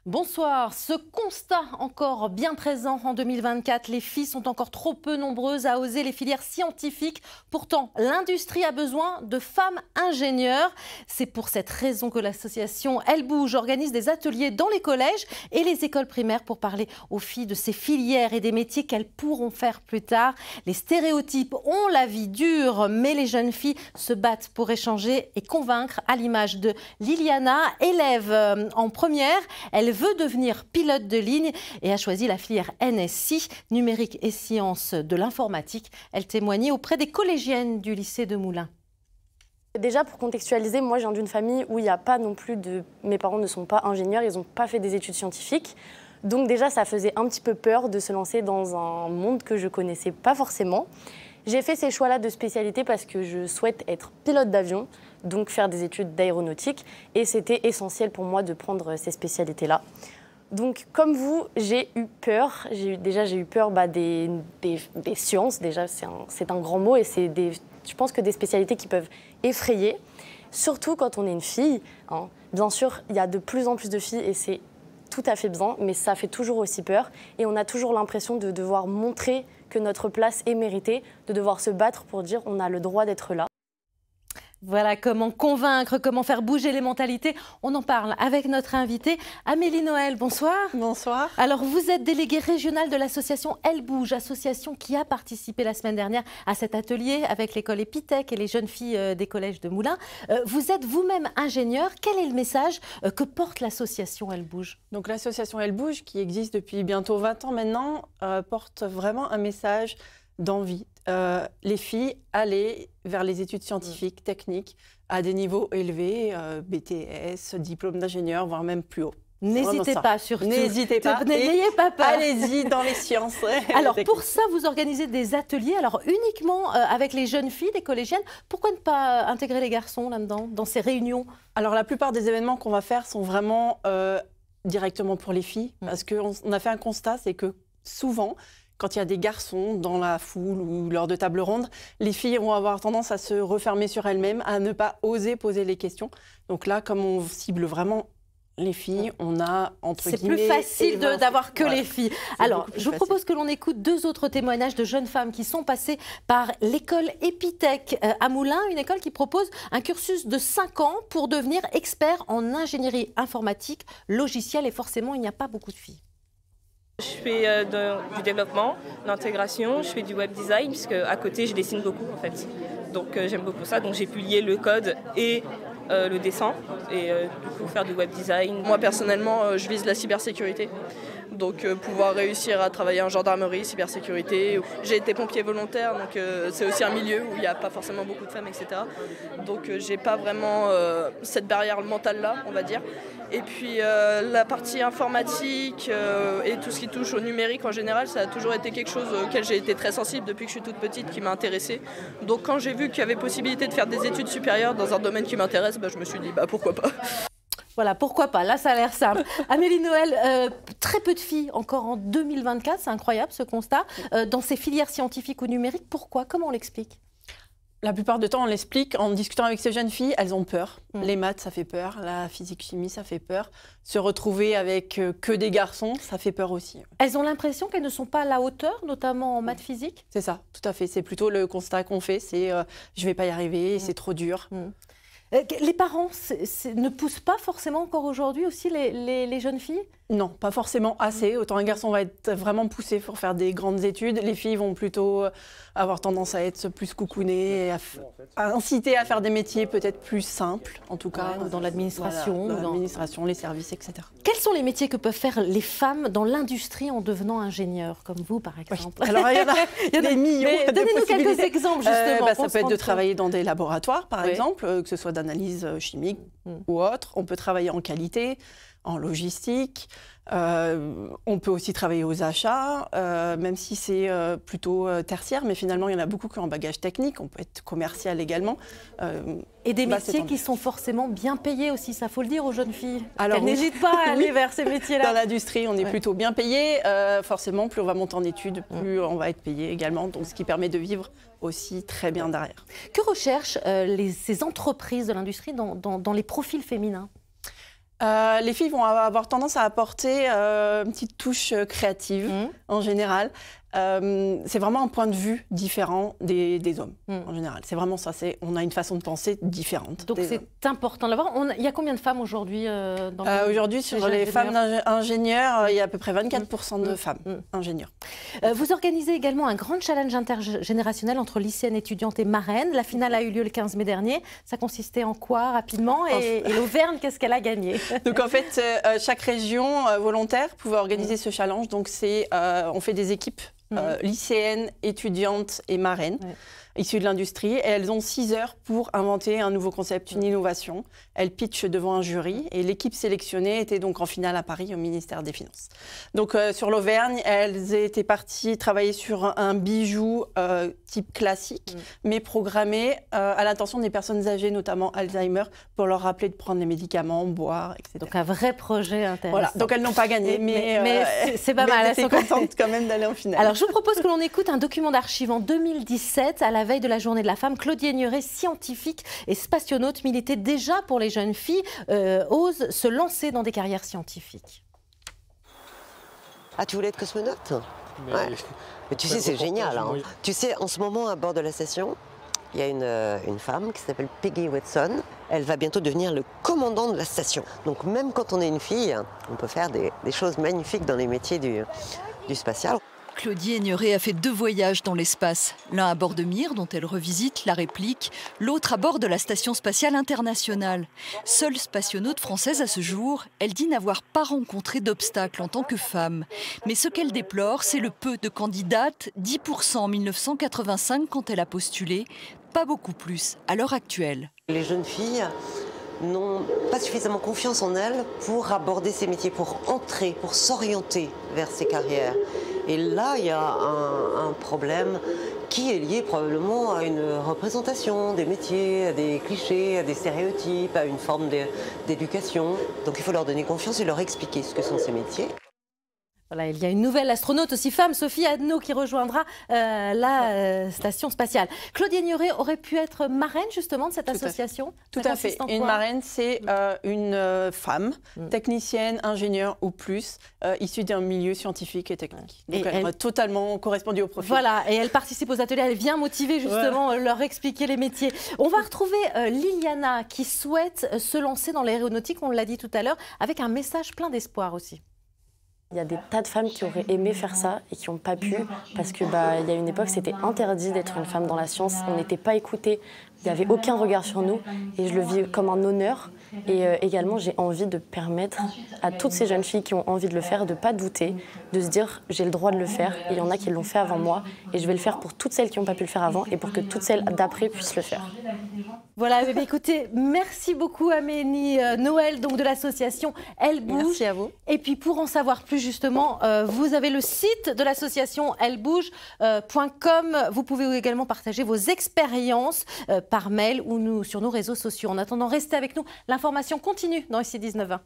Bonsoir. Ce constat encore bien présent en 2024, les filles sont encore trop peu nombreuses à oser les filières scientifiques. Pourtant, l'industrie a besoin de femmes ingénieures. C'est pour cette raison que l'association Elle Bouge organise des ateliers dans les collèges et les écoles primaires pour parler aux filles de ces filières et des métiers qu'elles pourront faire plus tard. Les stéréotypes ont la vie dure, mais les jeunes filles se battent pour échanger et convaincre, à l'image de Liliana, élève en première. Elle veut devenir pilote de ligne et a choisi la filière NSI, numérique et sciences de l'informatique. Elle témoignait auprès des collégiennes du lycée de Moulins. Déjà, pour contextualiser, moi, je viens d'une famille où il n'y a pas non plus de... Mes parents ne sont pas ingénieurs, ils n'ont pas fait des études scientifiques. Donc déjà, ça faisait un petit peu peur de se lancer dans un monde que je ne connaissais pas forcément. J'ai fait ces choix-là de spécialité parce que je souhaite être pilote d'avion, donc faire des études d'aéronautique. Et c'était essentiel pour moi de prendre ces spécialités-là. Donc, comme vous, j'ai eu peur. J'ai eu peur des sciences. Déjà, c'est un grand mot et je pense que des spécialités qui peuvent effrayer, surtout quand on est une fille. Hein. Bien sûr, il y a de plus en plus de filles et c'est tout à fait bien, mais ça fait toujours aussi peur. Et on a toujours l'impression de devoir montrer que notre place est méritée, de devoir se battre pour dire on a le droit d'être là. Voilà comment convaincre, comment faire bouger les mentalités. On en parle avec notre invitée Amélie Noël. Bonsoir. Bonsoir. Alors vous êtes déléguée régionale de l'association Elle Bouge, association qui a participé la semaine dernière à cet atelier avec l'école Epitech et les jeunes filles des collèges de Moulins. Vous êtes vous-même ingénieure. Quel est le message que porte l'association Elle Bouge? Donc l'association Elle Bouge, qui existe depuis bientôt 20 ans maintenant, porte vraiment un message d'envie. Les filles, aller vers les études scientifiques, techniques, à des niveaux élevés, BTS, diplôme d'ingénieur, voire même plus haut. N'hésitez pas, surtout. N'hésitez pas. N'ayez pas peur. Allez-y dans les sciences. Alors, pour ça, vous organisez des ateliers, alors uniquement avec les jeunes filles, des collégiennes. Pourquoi ne pas intégrer les garçons là-dedans, dans ces réunions? Alors, la plupart des événements qu'on va faire sont vraiment directement pour les filles. Parce qu'on a fait un constat, c'est que souvent, quand il y a des garçons dans la foule ou lors de tables rondes, les filles vont avoir tendance à se refermer sur elles-mêmes, à ne pas oser poser les questions. Donc là, comme on cible vraiment les filles, on a, entre guillemets... C'est plus facile d'avoir que les filles. Alors, je vous propose que l'on écoute deux autres témoignages de jeunes femmes qui sont passées par l'école Epitech à Moulins, une école qui propose un cursus de 5 ans pour devenir expert en ingénierie informatique, logicielle, et forcément, il n'y a pas beaucoup de filles. Je fais du développement, l'intégration, je fais du web design, puisque à côté je dessine beaucoup en fait. Donc j'aime beaucoup ça, donc j'ai pu lier le code et le dessin et du coup faire du web design. Moi personnellement je vise la cybersécurité, donc pouvoir réussir à travailler en gendarmerie, cybersécurité. J'ai été pompier volontaire, donc c'est aussi un milieu où il n'y a pas forcément beaucoup de femmes, etc. Donc j'ai pas vraiment cette barrière mentale là, on va dire. Et puis la partie informatique et tout ce qui touche au numérique en général, ça a toujours été quelque chose auquel j'ai été très sensible depuis que je suis toute petite, qui m'a intéressée. Donc quand j'ai vu qu'il y avait possibilité de faire des études supérieures dans un domaine qui m'intéresse, je me suis dit pourquoi pas. Voilà, pourquoi pas, là ça a l'air simple. Amélie Noël, très peu de filles encore en 2024, c'est incroyable ce constat, dans ces filières scientifiques ou numériques. Pourquoi? Comment on l'explique? La plupart du temps, on l'explique en discutant avec ces jeunes filles, elles ont peur. Les maths, ça fait peur. La physique-chimie, ça fait peur. Se retrouver avec que des garçons, ça fait peur aussi. Elles ont l'impression qu'elles ne sont pas à la hauteur, notamment en maths physique? C'est ça, tout à fait. C'est plutôt le constat qu'on fait, c'est je vais pas y arriver, c'est trop dur. Les parents ne poussent pas forcément encore aujourd'hui aussi les jeunes filles? Non, pas forcément assez. Autant un garçon va être vraiment poussé pour faire des grandes études. Les filles vont plutôt avoir tendance à être plus coucounées, à inciter à faire des métiers peut-être plus simples, en tout cas. Dans l'administration. Voilà, dans l'administration, les services, etc. Quels sont les métiers que peuvent faire les femmes dans l'industrie en devenant ingénieures, comme vous par exemple? Oui. Alors il y en a des millions. Donnez-nous quelques exemples justement. Ça peut être de travailler dans des laboratoires, par exemple, que ce soit d'analyse chimique ou autre. On peut travailler en qualité, en logistique. On peut aussi travailler aux achats, même si c'est plutôt tertiaire, mais finalement, il y en a beaucoup qui ont un bagage technique. On peut être commercial également. Et des métiers qui sont forcément bien payés aussi, ça faut le dire aux jeunes filles. Alors, elles n'hésitent pas à aller vers ces métiers-là. Dans l'industrie, on est plutôt bien payé. Forcément, plus on va monter en études, plus on va être payé également. Donc, ce qui permet de vivre aussi très bien derrière. Que recherchent ces entreprises de l'industrie dans les profils féminins? Les filles vont avoir tendance à apporter une petite touche créative en général. C'est vraiment un point de vue différent des hommes en général. C'est vraiment ça. On a une façon de penser différente. Donc c'est important de l'avoir. Il y a combien de femmes aujourd'hui aujourd'hui, sur les femmes ingénieurs, il y a à peu près 24% de femmes ingénieurs. Vous organisez également un grand challenge intergénérationnel entre lycéennes, étudiantes et marraines. La finale a eu lieu le 15 mai dernier. Ça consistait en quoi rapidement? Et l'Auvergne, qu'est-ce qu'elle a gagné? Donc en fait, chaque région volontaire pouvait organiser ce challenge. Donc on fait des équipes lycéennes, étudiantes et marraines issues de l'industrie. Et elles ont 6 heures pour inventer un nouveau concept, une innovation. Elles pitchent devant un jury et l'équipe sélectionnée était donc en finale à Paris au ministère des Finances. Donc sur l'Auvergne, elles étaient parties travailler sur un bijou type classique, mais programmé à l'attention des personnes âgées, notamment Alzheimer, pour leur rappeler de prendre les médicaments, boire, etc. Donc un vrai projet intéressant. Voilà. Donc elles n'ont pas gagné, mais c'est pas mal. Elles étaient contentes quand même d'aller en finale. Alors je vous propose que l'on écoute un document d'archives en 2017, à la veille de la Journée de la femme. Claudie Aigneret, scientifique et spationaute, militait déjà pour les jeunes filles, osent se lancer dans des carrières scientifiques. Ah, tu voulais être cosmonaute? Ouais. Mais tu sais, c'est génial. Hein. Tu sais, en ce moment, à bord de la station, il y a une femme qui s'appelle Peggy Watson. Elle va bientôt devenir le commandant de la station. Donc même quand on est une fille, on peut faire des choses magnifiques dans les métiers du spatial. Claudie Aigneret a fait 2 voyages dans l'espace. L'un à bord de Mir, dont elle revisite la réplique, l'autre à bord de la Station spatiale internationale. Seule spationaute française à ce jour, elle dit n'avoir pas rencontré d'obstacles en tant que femme. Mais ce qu'elle déplore, c'est le peu de candidates, 10% en 1985 quand elle a postulé, pas beaucoup plus à l'heure actuelle. Les jeunes filles n'ont pas suffisamment confiance en elles pour aborder ces métiers, pour entrer, pour s'orienter vers ces carrières. Et là, il y a un problème qui est lié probablement à une représentation des métiers, à des clichés, à des stéréotypes, à une forme d'éducation. Donc il faut leur donner confiance et leur expliquer ce que sont ces métiers. Voilà, il y a une nouvelle astronaute aussi femme, Sophie Adno, qui rejoindra la station spatiale. Claudie Aigneret aurait pu être marraine justement de cette association. Tout à fait. Une marraine, c'est une femme, technicienne, ingénieure ou plus, issue d'un milieu scientifique et technique. Donc elle aurait totalement correspondu au profil. Voilà, et elle participe aux ateliers, elle vient motiver justement, leur expliquer les métiers. On va retrouver Liliana qui souhaite se lancer dans l'aéronautique, on l'a dit tout à l'heure, avec un message plein d'espoir aussi. Il y a des tas de femmes qui auraient aimé faire ça et qui n'ont pas pu parce que il y a une époque, c'était interdit d'être une femme dans la science. On n'était pas écoutés, il n'y avait aucun regard sur nous et je le vis comme un honneur. Et également, j'ai envie de permettre à toutes ces jeunes filles qui ont envie de le faire de ne pas douter, de se dire j'ai le droit de le faire. Et il y en a qui l'ont fait avant moi et je vais le faire pour toutes celles qui n'ont pas pu le faire avant et pour que toutes celles d'après puissent le faire. Voilà, écoutez, merci beaucoup Amélie Noël donc de l'association Elle Bouge. Merci à vous. Et puis pour en savoir plus justement, vous avez le site de l'association ellebouge.com. Vous pouvez également partager vos expériences par mail ou sur nos réseaux sociaux. En attendant, restez avec nous. L'information continue dans ICI 19h.